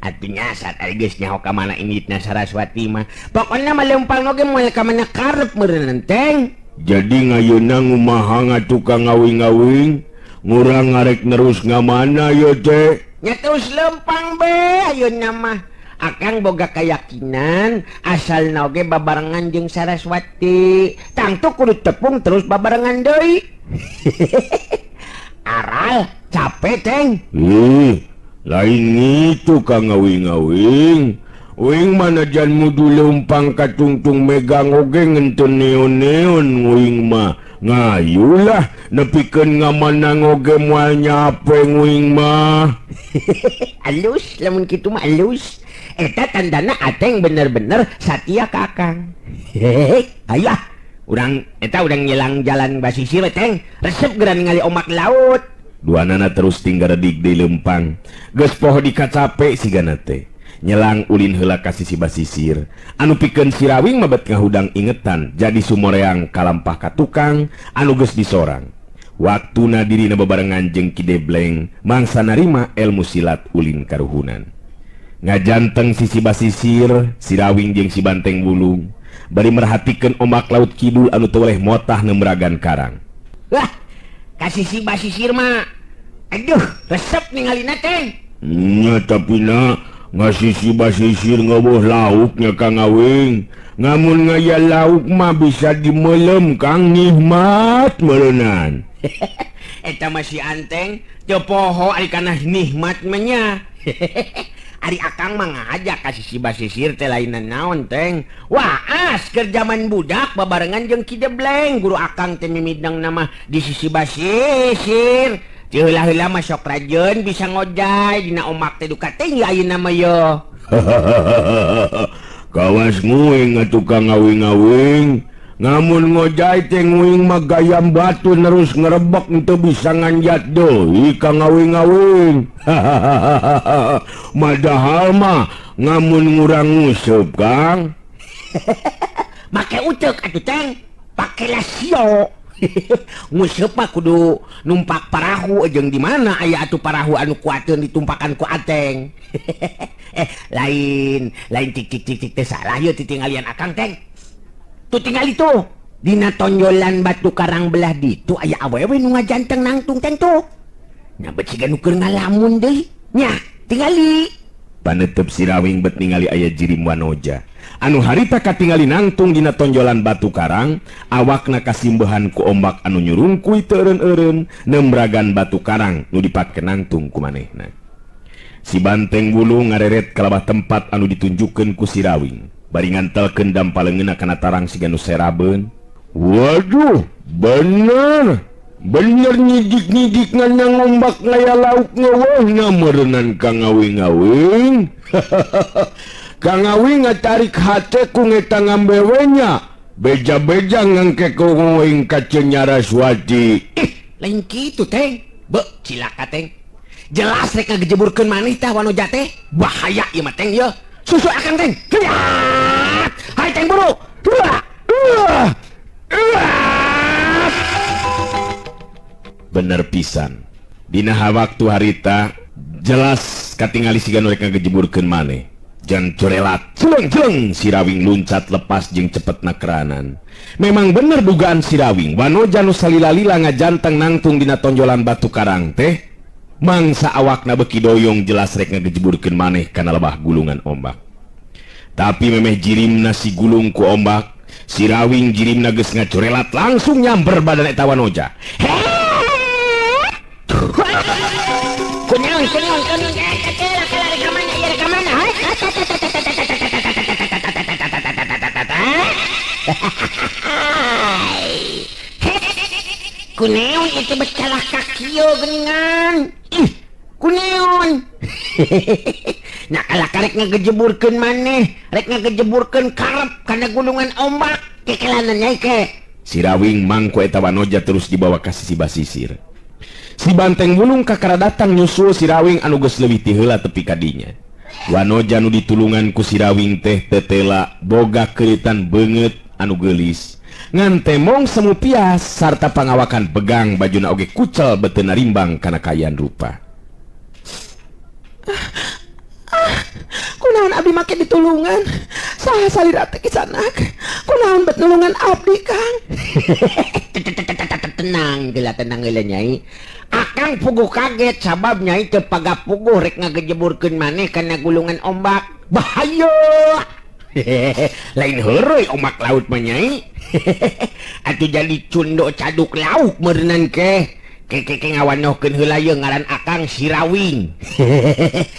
[SPEAKER 3] Atunya saat ari geus nyaho ka mana inditna Saraswati mah. Pokona mah leumpang oge moal ka mana karep meureun teh.
[SPEAKER 2] Jadi ngayeuna ngumaha ngatu Kang ngawing-ngawing? Ngurang ngarek nerus ngamana ye teh?
[SPEAKER 3] Nya terus leumpang be ayeuna mah. Akang boga keyakinan asal oge babarengan jeung Saraswati. Tangtu kudu tepung terus babarengan deui. Aral capek teng.
[SPEAKER 2] Lain itu Kang ngawing-ngawing. Uing manajan mudu leumpang katungtung megang oge ngenten neon-neon uing mah. Ngayulah nepikeun ngamanang oge moal nyape uing mah.
[SPEAKER 3] Alus lamun kitu mah alus. Eta tandana Ateng bener-bener satia ka akang. Aya urang eta urang nyelang jalan basisir teng resep geura ningali omak laut.
[SPEAKER 2] Duanana terus tinggal redik di leumpang. Geus poho dikacape sigana teh. Nyelang ulin heula ka sisi basisir. Anu pikeun si Rawing mabet ngahudang ingetan jadi sumoreang kalampah ka tukang anu geus disorang. Waktuna dirina bebarengan jeung Ki Debleng mangsa narima ilmu silat ulin karuhunan. Ngajanteng sisi basisir si Rawing jeung si Banteng Wulung bari merhatikeun omak laut kidul anu teu weleh motah nembragan karang.
[SPEAKER 3] Wah, ka sisi basisir mah aduh resep ningalina teh.
[SPEAKER 2] Nya tapi na ngasisi basisir ngeueuh lauknya Kang ngawing. Ngamun ngaya lauk mah bisa dimeulem Kang nikmat meuleunan.
[SPEAKER 3] Eta mah si Anteng teu poho ari kana nikmat mah nya.
[SPEAKER 4] Ari akang mah ngajak kasih si basisir teh lainan naon teng. Waas keur zaman budak babarengan jeung Ki Debleng guru akang teh mimidang nama di sisi basisir. Ti heula-heula mah sok rajeun bisa ngojay dina omak teh duka teh ayeuna mah yo.
[SPEAKER 2] Kawas nguing atuh ka ngawing-ngawing. Ngamun ngojay teh nguing mah gayam batu terus ngerebek teu bisa nganjat deui ka ngawing-ngawing. Madahal mah ngamun ngurang nguseup Kang.
[SPEAKER 4] Make uceuk atuh teng, pake lasio. Nguseup mah kudu numpak parahu jeung di mana aya atuh parahu anu kuateun ditumpakan ku Ateng. lain tik teh salah yeuh titinggalian akang teng. Tuh tinggal itu dina tonjolan batu karang belah ditu aya awewe nu ngajanteng nangtung teng tuh. Nya beciga nu keur ngalamun deui. Nya tingali.
[SPEAKER 2] Panetep si Rawing bet ningali aya jirim Wanoja. Anu harita katingali nangtung dina tonjolan batu karang, awakna kasimbehan ku ombak anu nyurungkuy teu eureun-eureun nembragan batu karang nu dipatkeun nangtung ku manehna. Si Banteng Wulung ngareret kalabah tempat anu ditunjukkeun ku si Rawing. Bari ngantelkeun dampaleungeunna kana tarang siga nu serabeun. Waduh, bener nyijik-nyijik nganyang ombak ngaya lauk ngeuweuna meureunnan ka ngawing-ngawing. Kang Ngawing ngatarik hate ku ngeta ngambewenya. Beja-beja ngangke ku ngawing ka Cenyarawati.
[SPEAKER 4] Lain kitu teng. Beuh cilaka teng. Jelas rek ngagejeburkeun maneh tah Wanoja teh. Bahaya ieu mah teng yeuh. Susu akang teng. Hai teng buru.
[SPEAKER 2] Bener pisan. Dina waktu harita jelas katingali siga nu rek ngagejeburkeun maneh. Jan corelat celeng si Rawing luncat lepas jeung cepetna keranan. Memang bener dugaan si Rawing. Wanoja nu salila-lila ngajanteng nangtung dina tonjolan batu karang teh mangsa awakna beki doyong jelas rek ngagejeburkeun maneh kana lebah gulungan ombak. Tapi memeh jirimna si gulung ku ombak, si Rawing jirimna geus ngacorelat langsung nyamper badan eta Wanoja.
[SPEAKER 4] Kunaon lari ka mana ieu ka mana? Kunaon itu becalah kakiyo geuningan. Kunaon? Nah kalau karek ngagejeburkeun maneh, rek ngagejeburkeun karep kana gulungan ombak, kekelanan nyai ke.
[SPEAKER 2] Si Rawing mangku eta Wanoja terus dibawa ka sisi basisir. Si Banteng Wulung kakara datang nyusul si Rawing anu geus leuwih ti heula tepi kadinya. Wanoja nu ditulungan ku si Rawing teh tetela boga keuritan beungeut anu geulis. Ngan temong semu pias sarta pangawakan pegang bajuna oge kucel beuteun rimbang kana kaayaan rupa.
[SPEAKER 5] Kunaon abdi make ditulungan? Saha salira teh kisanak? Kunaon bet nulungan abdi, Kang?
[SPEAKER 4] Tenang heula nyai. Akang puguh kaget sabab nyai teu pagapuguh rek ngagejeburkeun maneh kana gulungan ombak. Bahaya. Lain heureuy ombak laut mah nyai. Atuh jadi cundo caduk lauk meureunnan ke. Ke ngawanohkeun heula yeung ngaran akang si Rawing.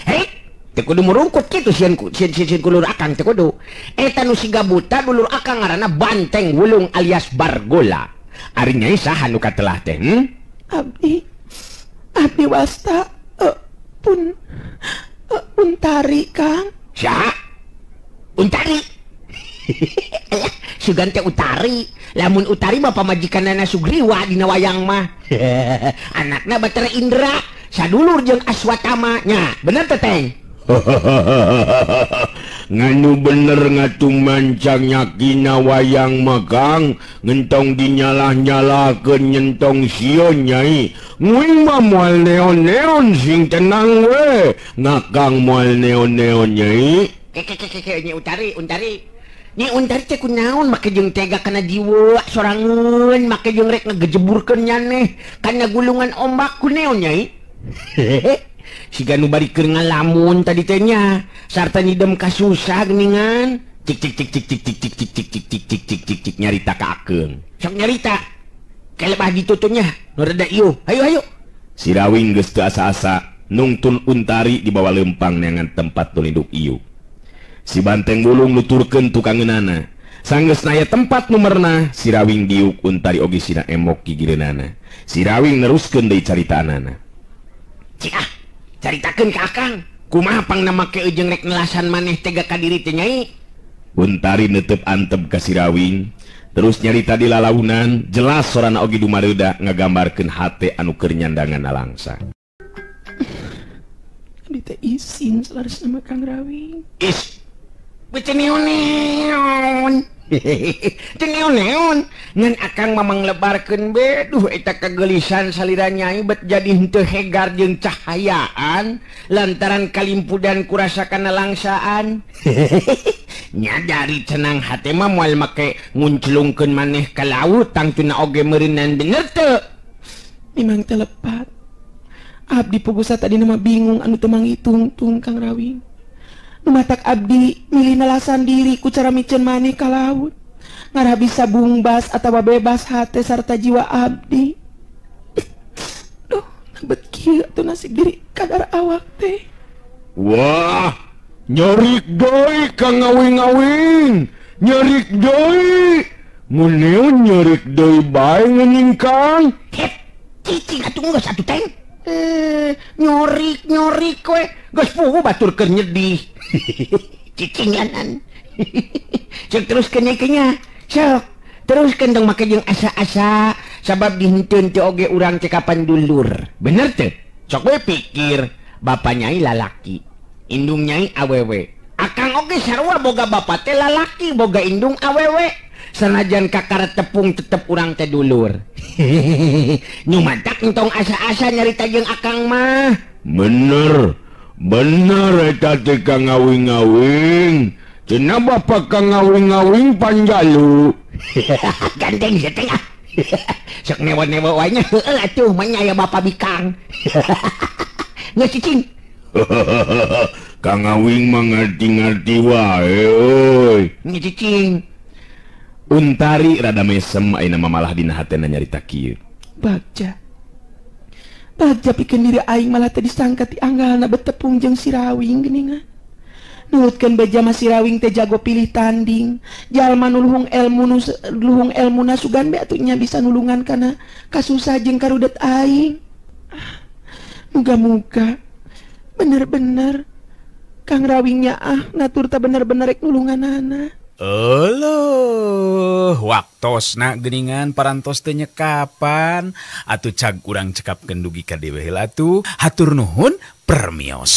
[SPEAKER 4] Hei, teu kudu murungkut kitu sieun kulur akang teu kudu. Eta nu siga buta dulur akang ngaranna Banteng Wulung alias Bargola. Ari nyai saha nu katelah teh?
[SPEAKER 5] Abdi wasta Untari, Kang.
[SPEAKER 4] Saha? Untari. Sugan teh Utari. Lamun Utari mah pamajikanana Sugriwa dina wayang mah. Anakna Batara Indra, sadulur jeung Aswatama. Nya, bener teh teng?
[SPEAKER 2] Nganu bener ngatung mancang nyakina wayang magang ngentong dinyalah-nyalakeun nyentong sion nyai. Nguing mah moal neon-neon sing tenang we. Ngakang moal neon-neon nyai.
[SPEAKER 4] Nyi Untari. Nyi Untari teh kunaon make jeung tega kana jiwa sorangeun make jeung rek ngagejeburkeun nyaneh kana gulungan ombak kunaon nyai? Siga nu bari keur ngalamun tadi teh nya sarta nyidem ka susah geuningan. Cik nyarita ka akeung. Sok nyarita. Kelebah ditutunya nu rada ieu. Hayu.
[SPEAKER 2] Si Rawing geus teu asa-asa nungtun Untari di bawah lempang neangan tempat tulinduk iuk. Si banteng bulung nuturkeun tukangeunana. Sanggeus naya tempat numerna, si Rawing diuk Untari oge sina emok gigireunana. Si Rawing neruskeun deui caritaanana.
[SPEAKER 4] Cik caritakeun ka Akang. Kumaha pangna make ujung rek nelasan maneh tega ka diri teh Nyai?
[SPEAKER 2] Untari neuteup antep ka si Rawing, terus nyarita di lalaunan, jelas sorana oge dumareuda ngagambarkeun hate anu keur nyandangan langsa.
[SPEAKER 5] Abdi teh izin selaras nama Kang Rawing.
[SPEAKER 4] Is Beceneuneon. Ceneuneon. Ngan Akang mamang lebarkeun be, duh eta kagelisan salira Nyai bet jadi henteu hegar jeung cahayaan lantaran kalimpudan kurasa kana langsaan. Nyadari cenang hate mah moal make ngunclungkeun maneh ka laut tangtuna oge meureunan bener teu?
[SPEAKER 5] Memang telepat. Abdi pugusa tadi nama bingung anu teu manghitung-tung Kang Rawing. Nu matak abdi milih nelasan diri ku cara miceun maneh ka laut. Ngarah bisa bungbas atawa bebas hate sarta jiwa abdi. Duh, nabet kieu atuh nasib diri kadar awak teh.
[SPEAKER 2] Wah, nyarik deui Kang Ngawing-ngawing. Nyarik deui. Mun neon nyarik deui bae ngeuning Kang.
[SPEAKER 4] Hep, cicing atuh geus atuh teng. Nyorik we. Geus puguh batur keur nyedih. Cicinganan. Sok teruskeun nya kenya. Sok teruskeun dong make jeung asa-asa sabab dihenteu teh oge urang teh kapan dulur. Bener teu? Sok we pikir, bapa Nyai lalaki, indung Nyai awewe. Akang oge sarua boga bapa teh lalaki, boga indung awewe. Sanajan kakara tepung tetep urang teh dulur. Nu mantak entong asa-asa nyarita jeung Akang mah.
[SPEAKER 2] Bener eta teh Kang Ngawing-ngawing. Cenah bapak Kang Ngawing-ngawing panjalu.
[SPEAKER 4] Ganteng sih teh. Sok newa-newa wae nya heueuh atuh mah nya bapa bikang. Geus cicing.
[SPEAKER 2] Kang Ngawing mah ngarti-ngarti wae euy.
[SPEAKER 4] Nya cicing.
[SPEAKER 2] Untari rada mesem ayeuna mamalah dina hatena nyarita kieu.
[SPEAKER 5] Bagja pikeun diri aing malah teh disangka ti anggalna betepung jeung si Rawing geuningan. Nurutkeun beja mah si Rawing teh jago pilih tanding. Jalma nu luhung elmuna sugan be atuh nya bisa nulungan kana kasusah jeung karudet aing. Muga-muga bener-bener Kang Rawingnya ngatur teh bener-bener rek nulunganana.
[SPEAKER 1] Eluh, waktosna geuningan parantos teu nyekapan. Atuh cag urang cekapkeun dugi ka dewe heula atuh. Hatur nuhun, permios.